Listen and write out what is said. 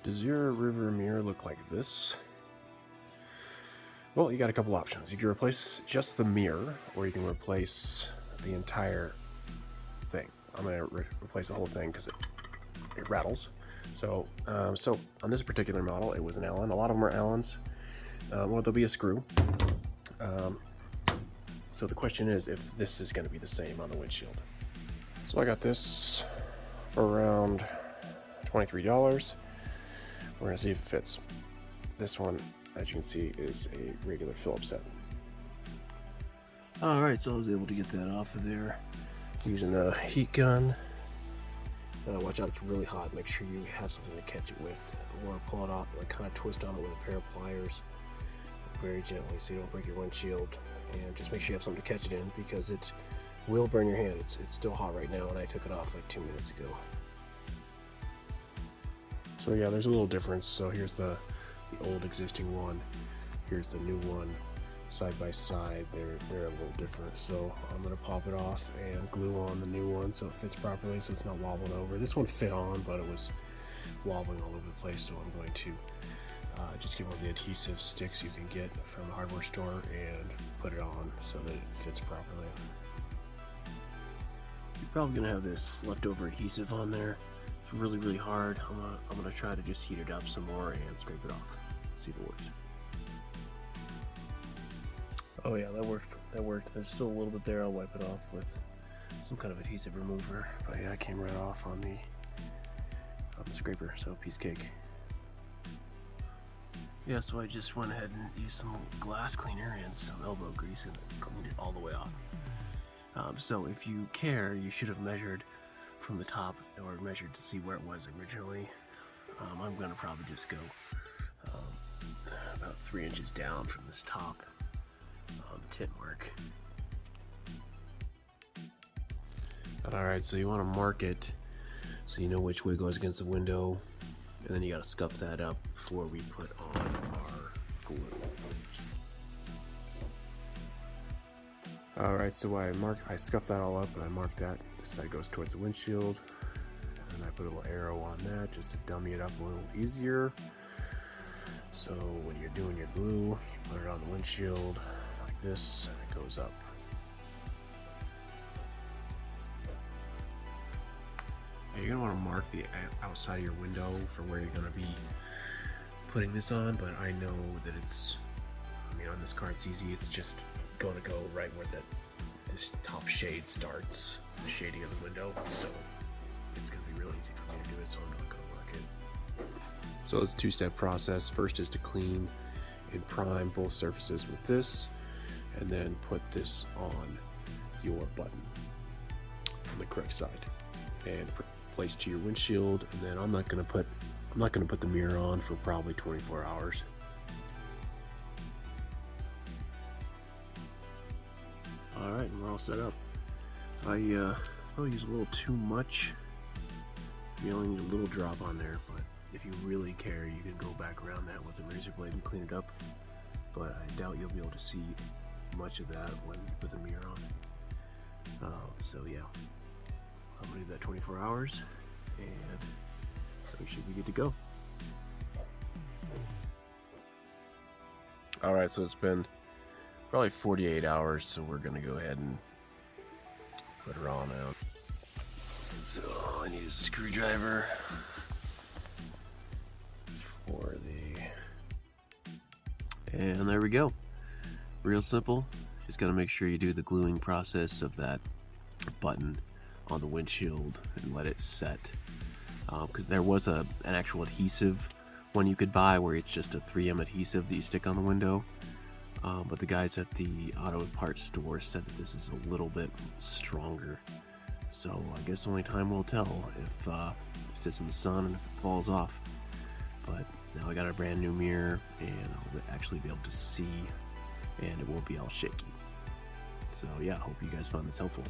Does your river mirror look like this? Well, you got a couple options. You can replace just the mirror, or you can replace the entire thing. I'm going to replace the whole thing because it rattles. So on this particular model, it was an Allen. A lot of them are Allens. Well, there'll be a screw. So the question is if this is going to be the same on the windshield. So I got this for around $23. We're going to see if it fits. This one, as you can see, is a regular Phillips head. Alright, so I was able to get that off of there using a heat gun. Watch out, it's really hot. Make sure you have something to catch it with, or pull it off, like kind of twist on it with a pair of pliers very gently so you don't break your windshield. And just make sure you have something to catch it in, because it will burn your hand. It's still hot right now, and I took it off like 2 minutes ago. So yeah, there's a little difference. So here's the old existing one, here's the new one, side by side. They're a little different. So I'm gonna pop it off and glue on the new one so it fits properly, so it's not wobbling over. This one fit on, but it was wobbling all over the place, so I'm going to just get one of the adhesive sticks you can get from the hardware store and put it on so that it fits properly. You're probably gonna have this leftover adhesive on there. It's really hard. I'm gonna try to just heat it up some more and scrape it off. See if it works. Oh yeah, that worked. There's still a little bit there. I'll wipe it off with some kind of adhesive remover. But yeah, it came right off on the scraper, so piece of cake. Yeah, so I just went ahead and used some glass cleaner and some elbow grease and cleaned it all the way off. So if you care, you should have measured from the top, or measured to see where it was originally. I'm gonna probably just go about 3 inches down from this top tint mark. Alright, so you want to mark it so you know which way goes against the window, and then you got to scuff that up before we put on our glue. Alright, so I scuffed that all up, and I marked that. This side goes towards the windshield, and I put a little arrow on that just to dummy it up a little easier. So when you're doing your glue, you put it on the windshield like this, and it goes up. You're going to want to mark the outside of your window for where you're going to be putting this on, but I know that on this car it's easy. It's just going to go right where this top shade starts, the shading of the window, so it's going to be real easy for me to do it, so I'm not going to mark it. So it's a two-step process. First is to clean and prime both surfaces with this, and then put this on your button on the correct side and place to your windshield. And then I'm not going to put the mirror on for probably 24 hours. All right, we're all set up. I probably use a little too much. You only need a little drop on there, but if you really care, you can go back around that with a razor blade and clean it up. But I doubt you'll be able to see much of that when you put the mirror on. So yeah, I'm gonna do that 24 hours, and we should be good to go. All right, so it's been probably 48 hours, so we're gonna go ahead and put her on out. So all I need is a screwdriver for and there we go. Real simple. Just gotta make sure you do the gluing process of that button on the windshield and let it set. Because there was an actual adhesive one you could buy where it's just a 3M adhesive that you stick on the window. But the guys at the auto parts store said that this is a little bit stronger. So I guess only time will tell if it sits in the sun and if it falls off. But now I got a brand new mirror, and I'll actually be able to see, and it won't be all shaky. So yeah, I hope you guys found this helpful.